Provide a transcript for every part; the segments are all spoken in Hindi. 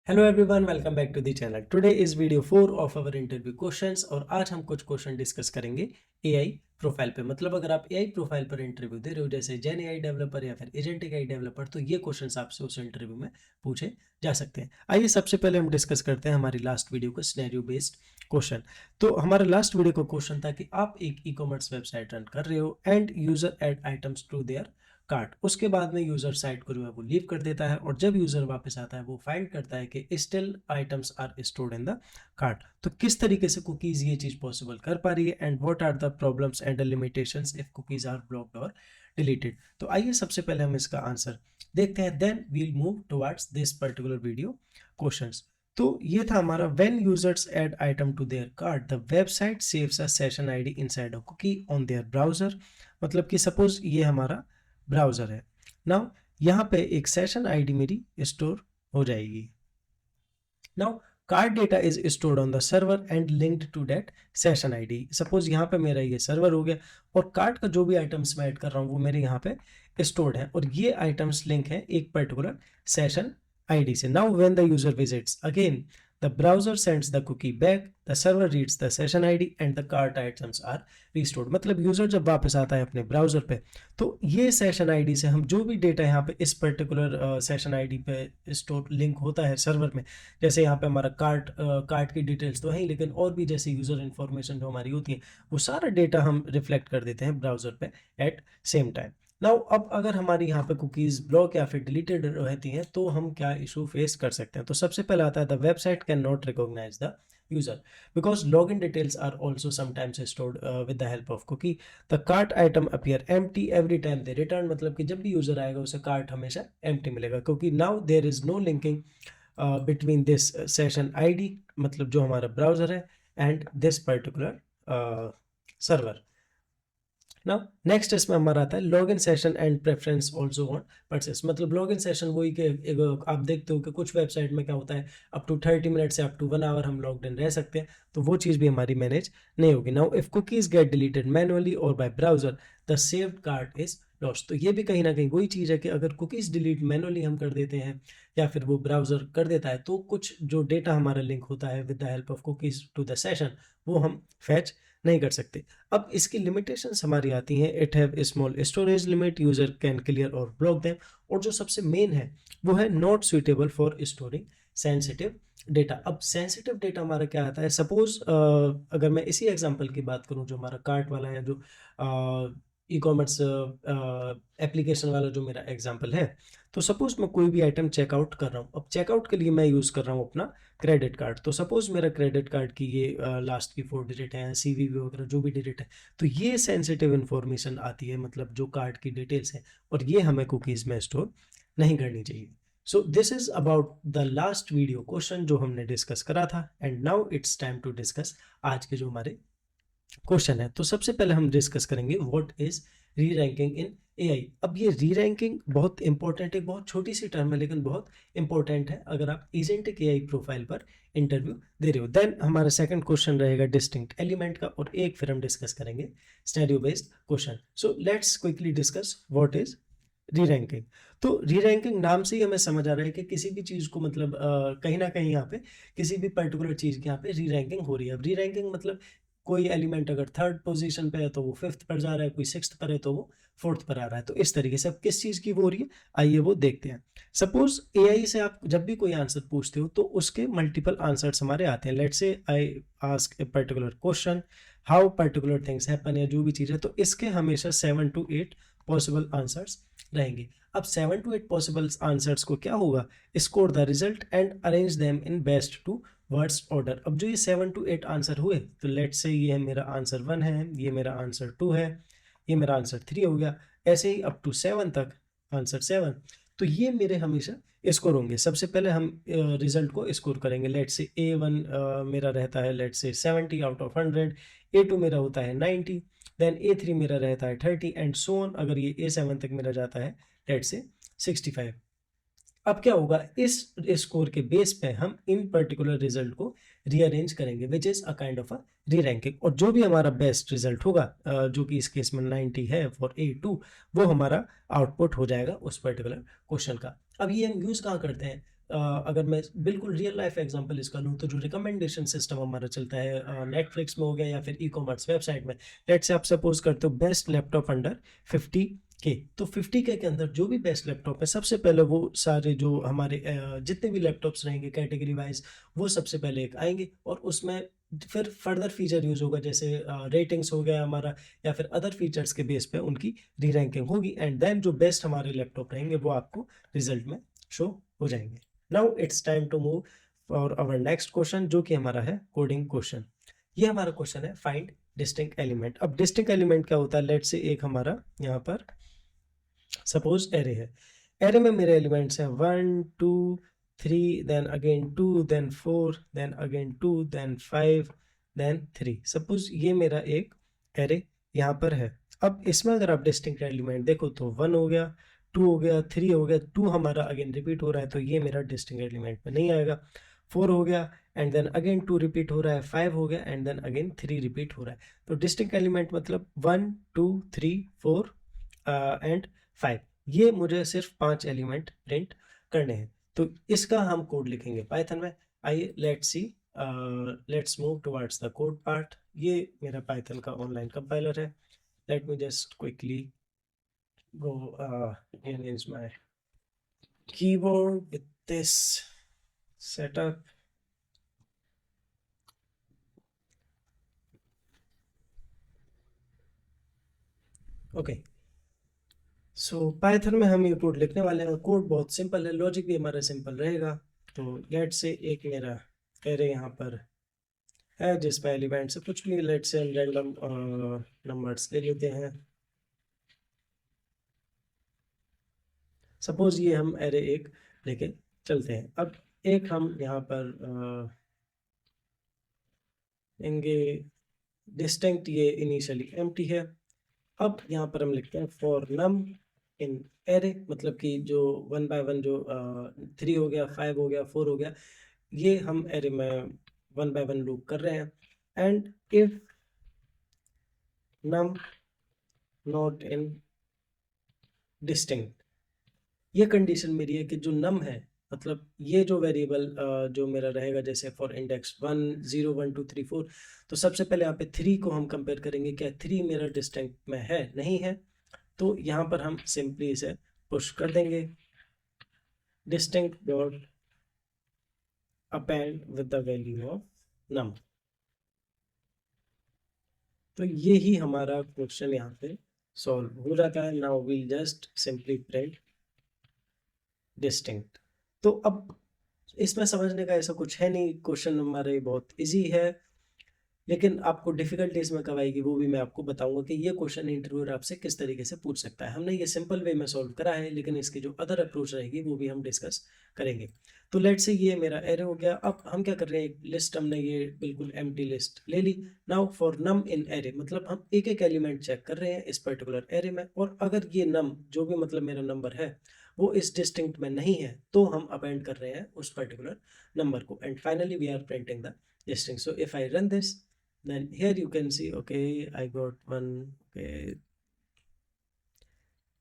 Hello everyone, welcome back to the channel. Today is video 4 of our interview questions और आज हम कुछ क्वेश्चन डिस्कस करेंगे एआई प्रोफाइल पे। मतलब अगर आप एआई प्रोफाइल पर इंटरव्यू दे रहे हो जैसे जेन एआई डेवलपर या फिर एजेंटिक एआई डेवलपर, तो ये क्वेश्चंस आपसे उस इंटरव्यू में पूछे जा सकते हैं। आइए सबसे पहले हम डिस्कस करते हैं हमारी लास्ट वीडियो का सिनेरियो बेस्ड क्वेश्चन। तो हमारा लास्ट वीडियो का क्वेश्चन था कि आप एक ई कॉमर्स वेबसाइट रन कर रहे हो and user add items to their cart. उसके बाद में यूजर साइट को जो है वो लीव कर देता है और जब यूजर वापस आता है वो फाइंड करता है कि still items are stored in the cart. तो किस तरीके से कुकीज ये चीज पॉसिबल कर पा रही है and what are the problems and limitations if cookies are blocked और डिलीटेड। तो आइए सबसे पहले हम इसका आंसर देखते हैं, then we'll move towards this particular video questions. तो ये था हमारा when users add item to their cart the website saves a session ID inside a cookie on their browser. मतलब कि सपोज ये हमारा ब्राउजर है। नाउ यहाँ पे एक सेशन आईडी मेरी स्टोर हो जाएगी। Now card data is stored on the server and linked to that session ID. Suppose यहाँ पे मेरा ये सर्वर हो गया और कार्ड का जो भी आइटम्स मैं ऐड कर रहा हूँ वो मेरे यहाँ पे स्टोर्ड है और ये आइटम्स लिंक है एक पर्टिकुलर सेशन आईडी से। Now when the user visits again the browser sends the cookie back, the server reads the session id and the cart items are restored। मतलब यूजर जब वापस आता है अपने ब्राउजर पे तो ये सेशन आईडी से हम जो भी डेटा यहाँ पे इस पर्टिकुलर सेशन आईडी पे स्टोर लिंक होता है सर्वर में, जैसे यहाँ पे हमारा कार्ट की डिटेल्स तो है ही, लेकिन और भी जैसे यूजर इन्फॉर्मेशन जो हमारी होती है वो सारा डेटा हम रिफ्लेक्ट कर देते हैं ब्राउजर पे एट सेम टाइम। नाउ अब अगर हमारी यहाँ पे कुकीज ब्लॉक या फिर डिलीटेड रहती हैं तो हम क्या इशू फेस कर सकते हैं। तो सबसे पहले आता है the website can not recognise the user because login details are also sometimes stored with the help of cookie. The cart item appear empty every time they return. मतलब कि जब भी यूजर आएगा उसे कार्ट हमेशा एम्प्टी मिलेगा क्योंकि now there is no linking between this session ID, मतलब जो हमारा ब्राउजर है, and this particular server. Now next इसमें हमारा आता है login session and preference also on purchase. मतलब लॉगिन सेशन वही के आप देखते हो कि कुछ वेबसाइट में क्या होता है अप टू 30 मिनट से अप टू 1 आवर हम लॉग्ड इन रह सकते हैं, तो वो चीज़ भी हमारी मैनेज नहीं होगी। Now if cookies get deleted manually और by browser the saved cart is lost. तो ये भी कहीं ना कहीं वही चीज़ है कि अगर कुकीज डिलीट मैनुअली हम कर देते हैं या फिर वो ब्राउजर कर देता है तो कुछ जो डेटा हमारा लिंक होता है with the help of cookies to the session वो हम फैच नहीं कर सकते। अब इसकी लिमिटेशंस हमारी आती हैं, it have small storage limit, user can clear और ब्लॉक देम, और जो सबसे मेन है वो है not suitable for storing sensitive data. अब सेंसिटिव डेटा हमारा क्या आता है, सपोज अगर मैं इसी एग्जांपल की बात करूं जो हमारा कार्ट वाला है, जो ई कॉमर्स एप्लीकेशन वाला जो मेरा एग्जांपल है, तो सपोज मैं कोई भी आइटम चेकआउट कर रहा हूँ। अब चेकआउट के लिए मैं यूज़ कर रहा हूँ अपना क्रेडिट कार्ड। तो सपोज मेरा क्रेडिट कार्ड की ये लास्ट की 4 डिजिट है, सीवीवी वगैरह जो भी डिजिट है, तो ये सेंसिटिव इन्फॉर्मेशन आती है, मतलब जो कार्ड की डिटेल्स हैं, और ये हमें कुकीज़ में स्टोर नहीं करनी चाहिए। So this is about the last video question जो हमने डिस्कस करा था, and now it's time to discuss आज के जो हमारे क्वेश्चन है। तो सबसे पहले हम डिस्कस करेंगे व्हाट इज री रैंकिंग इन एआई। अब ये री रैंकिंग बहुत इंपॉर्टेंट है, बहुत छोटी सी टर्म है लेकिन बहुत इंपॉर्टेंट है अगर आप एजेंटिक एआई प्रोफाइल पर इंटरव्यू दे रहे हो। देन हमारा सेकंड क्वेश्चन रहेगा डिस्टिंक्ट एलिमेंट का, और एक फिर हम डिस्कस करेंगे stereo based question. So let's quickly discuss what is री रैंकिंग। तो री रैंकिंग नाम से ही हमें समझ आ रहा है कि किसी भी चीज़ को, मतलब कहीं ना कहीं यहाँ पे किसी भी पर्टिकुलर चीज़ की यहाँ पे री रैंकिंग हो रही है। अब री रैंकिंग मतलब कोई एलिमेंट अगर 3rd पोजीशन पे है तो वो 5th पर जा रहा है, कोई 6th पर है तो वो 4th पर आ रहा है। तो इस तरीके से अब किस चीज़ की वो हो रही है, आइए वो देखते हैं। सपोज एआई से आप जब भी कोई आंसर पूछते हो तो उसके मल्टीपल आंसर्स हमारे आते हैं। Let's say I ask a particular question, how particular things happen, या जो भी चीज़ है, तो इसके हमेशा 7 to 8 पॉसिबल आंसर्स रहेंगे। अब 7 to 8 पॉसिबल आंसर्स को क्या होगा, score the result and arrange them in best to वर्ड्स ऑर्डर। अब जो ये 7 to 8 आंसर हुए, तो लेट से ये है मेरा आंसर 1 है, ये मेरा आंसर 2 है, ये मेरा आंसर 3 हो गया, ऐसे ही अप टू 7 तक, आंसर 7। तो ये मेरे हमेशा स्कोर होंगे। सबसे पहले हम रिजल्ट को स्कोर करेंगे। लेट से A1 मेरा रहता है लेट से 70 आउट ऑफ 100, A2 मेरा होता है 90, देन A3 मेरा रहता है 30 एंड सो ऑन। अगर ये A7 तक मेरा जाता है लेट से 65। अब क्या होगा, इस स्कोर के बेस पे हम इन पर्टिकुलर रिजल्ट को रीअरेंज करेंगे which is a kind of a री रैंकिंग, और जो भी हमारा बेस्ट रिजल्ट होगा जो कि इस केस में 90 है फॉर A2, वो हमारा आउटपुट हो जाएगा उस पर्टिकुलर क्वेश्चन का। अब ये हम यूज कहाँ करते हैं, अगर मैं बिल्कुल रियल लाइफ एग्जांपल इसका लूँ तो जो रिकमेंडेशन सिस्टम हमारा चलता है नेटफ्लिक्स में हो गया या फिर ई कॉमर्स वेबसाइट में, लेट से आप सपोज करते हो बेस्ट लैपटॉप अंडर 50K, तो 50K के अंदर जो भी बेस्ट लैपटॉप है सबसे पहले वो सारे जो हमारे जितने भी लैपटॉप्स रहेंगे कैटेगरी वाइज वो सबसे पहले एक आएंगे और उसमें फिर फर्दर फीचर यूज होगा, जैसे रेटिंग्स हो गया हमारा या फिर अदर फीचर्स के बेस पे उनकी री रैंकिंग होगी एंड देन जो बेस्ट हमारे लैपटॉप रहेंगे वो आपको रिजल्ट में शो हो जाएंगे। Now it's time to move for our next question जो कि हमारा है कोडिंग क्वेश्चन। ये हमारा क्वेश्चन है फाइंड डिस्टिंक्ट एलिमेंट। अब डिस्टिंक्ट एलिमेंट क्या होता है, लेट से एक हमारा यहाँ पर सपोज एरे है, एरे में मेरे एलिमेंट्स हैं 1 2 3 then again 2 then 4 then again 2 then 5 then 3। Suppose ये मेरा एक एरे यहाँ पर है। अब इसमें अगर आप डिस्टिंक्ट एलिमेंट देखो तो 1 हो गया, 2 हो गया, 3 हो गया, 2 हमारा अगेन रिपीट हो रहा है तो ये मेरा डिस्टिंक्ट एलिमेंट में नहीं आएगा। 4 हो गया एंड देन अगेन 2 रिपीट हो रहा है, 5 हो गया एंड देन अगेन 3 रिपीट हो रहा है। तो डिस्टिंक्ट एलिमेंट मतलब 1 2 3 4 एंड 5, ये मुझे सिर्फ 5 एलिमेंट प्रिंट करने हैं। तो इसका हम कोड लिखेंगे पाइथन में। आइए let's move towards the code part. ये मेरा पाइथन का ऑनलाइन कंपाइलर है। Let me just quickly go here is my keyboard with this setup. Okay, so Python में हम ये कोड लिखने वाले हैं। कोड बहुत सिंपल है, लॉजिक भी हमारा सिंपल रहेगा। तो लेट से एक मेरा एरे यहाँ पर है जिस पे एलिमेंट से कुछ भी लेट से हम रैंडम नंबर्स ले लेते हैं। सपोज ये हम एरे एक लेके चलते हैं। अब एक हम यहाँ पर लेंगे डिस्टिंक्ट, ये इनिशियली एम्प्टी है। अब यहाँ पर हम लिखते हैं फॉर नम इन एरे, मतलब कि जो 1 बाय 1 जो 3 हो गया, 5 हो गया, 4 हो गया, ये हम एरे में 1 बाय 1 लूप कर रहे हैं। And if num not in distinct, ये कंडीशन मेरी है कि जो नम है, मतलब ये जो वेरिएबल जो मेरा रहेगा, जैसे फॉर इंडेक्स 1 0 1 2 3 4, तो सबसे पहले यहाँ पे 3 को हम कंपेयर करेंगे, क्या 3 मेरा डिस्टिंक्ट में है नहीं है। तो यहाँ पर हम सिंपली इसे पुश कर देंगे distinct dot append with the value of num. तो ये ही हमारा क्वेश्चन यहाँ पे सॉल्व हो जाता है। Now we just simply print distinct. तो अब इसमें समझने का ऐसा कुछ है नहीं, क्वेश्चन हमारे बहुत इजी है, लेकिन आपको डिफिकल्टी इसमें कब आएगी वो भी मैं आपको बताऊंगा कि ये क्वेश्चन इंटरव्यूअर आपसे किस तरीके से पूछ सकता है। हमने ये सिंपल वे में सॉल्व करा है, लेकिन इसकी जो अदर अप्रोच रहेगी वो भी हम डिस्कस करेंगे। तो लेट से ये मेरा एरे हो गया। अब हम क्या कर रहे हैं, एक लिस्ट हमने ये बिल्कुल एम्प्टी लिस्ट ले ली। Now for num in array, मतलब हम एक एक एलिमेंट चेक कर रहे हैं इस पर्टिकुलर एरे में, और अगर ये नम जो भी मतलब मेरा नंबर है वो इस डिस्टिंक्ट में नहीं है तो हम अपेंड कर रहे हैं उस पर्टिकुलर नंबर को। And finally we are printing the distinct. So if I run this, then here you can see, okay, I got one, okay,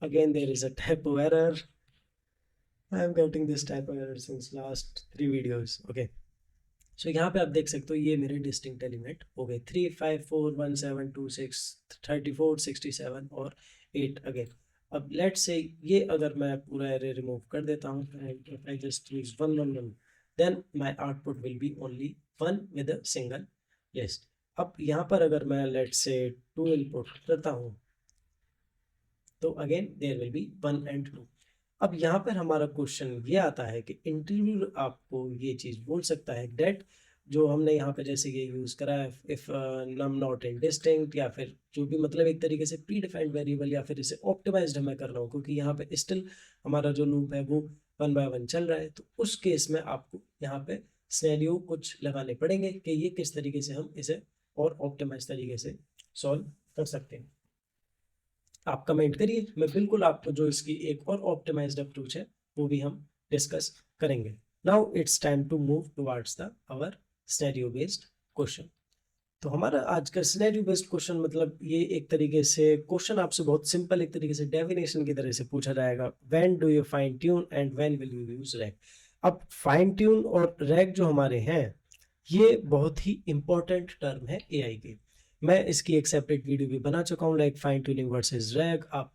again there is a typo error. I am getting this typo error since last 3 videos. Okay, so यहाँ पे आप देख सकते हो ये मेरे डिस्टिंक्ट एलिमेंट हो गए 3 5 4 1 7 2 6 34 67 और 8 अगेन। अब लेट से ये अगर मैं पूरा एरे रिमूव कर देता हूँ and if I just use 1 1 1, then my output will be only 1 with a single list. अब यहाँ पर अगर मैं लेट से 2 इनपुट करता हूँ तो again there will be 1 and 2। अब यहाँ पर हमारा क्वेश्चन ये आता है कि इंटरव्यूअर आपको ये चीज़ बोल सकता है डेट जो हमने यहाँ पे जैसे ये यूज़ करा है, if num not in distinct, या फिर जो भी मतलब एक तरीके से प्री डिफाइंड वेरिएबल, या फिर इसे ऑप्टिमाइज्ड मैं कर रहा हूँ क्योंकि यहाँ पे स्टिल हमारा जो लूप है वो 1 बाय 1 चल रहा है। तो उस केस में आपको यहाँ पे सिनेरियो कुछ लगाने पड़ेंगे कि ये किस तरीके से हम इसे और ऑप्टिमाइज तरीके से सॉल्व कर सकते हैं। आप कमेंट करिए, मैं बिल्कुल आपको जो इसकी एक और ऑप्टिमाइज्ड अप्रोच है वो भी हम डिस्कस करेंगे। Now it's time to move towards the our scenario based question. तो हमारा आज का सिनेरियो बेस्ड क्वेश्चन मतलब ये एक तरीके से क्वेश्चन आपसे बहुत सिंपल एक तरीके से डेफिनेशन की तरह से पूछा जाएगा, when do you fine tune and when will you use rack. अब फाइन ट्यून और रैग जो हमारे हैं, ये बहुत ही इंपॉर्टेंट टर्म है एआई के। मैं इसकी एक सेपरेट वीडियो भी बना चुका हूँ, like fine tuning versus rag. आप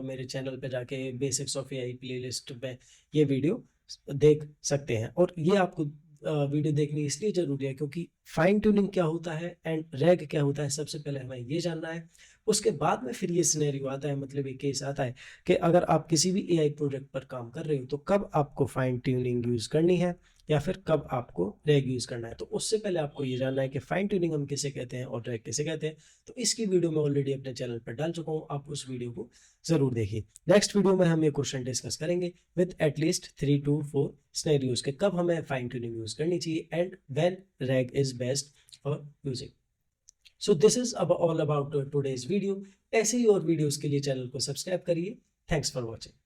मेरे चैनल पे जाके बेसिक्स ऑफ एआई प्लेलिस्ट में ये वीडियो देख सकते हैं। और ये आपको वीडियो देखनी इसलिए जरूरी है क्योंकि फाइन ट्यूनिंग क्या होता है एंड रैग क्या होता है, सबसे पहले हमें ये जानना है। उसके बाद में फिर ये सिनेरियो आता है, मतलब ये केस आता है कि अगर आप किसी भी एआई प्रोजेक्ट पर काम कर रहे हो तो कब आपको फाइन ट्यूनिंग यूज करनी है या फिर कब आपको रैग यूज करना है। तो उससे पहले आपको ये जानना है कि फाइन ट्यूनिंग हम किसे कहते हैं और रैग किसे कहते हैं। तो इसकी वीडियो मैं ऑलरेडी अपने चैनल पर डाल चुका हूँ, आप उस वीडियो को जरूर देखिए। नेक्स्ट वीडियो में हम ये क्वेश्चन डिस्कस करेंगे विद एटलीस्ट 3 to 4 सिनेरियोज के कब हमें फाइन ट्यूनिंग यूज करनी चाहिए and when rag is best for using. So this is all about today's video. ऐसे ही और वीडियोस के लिए चैनल को सब्सक्राइब करिए। Thanks for watching.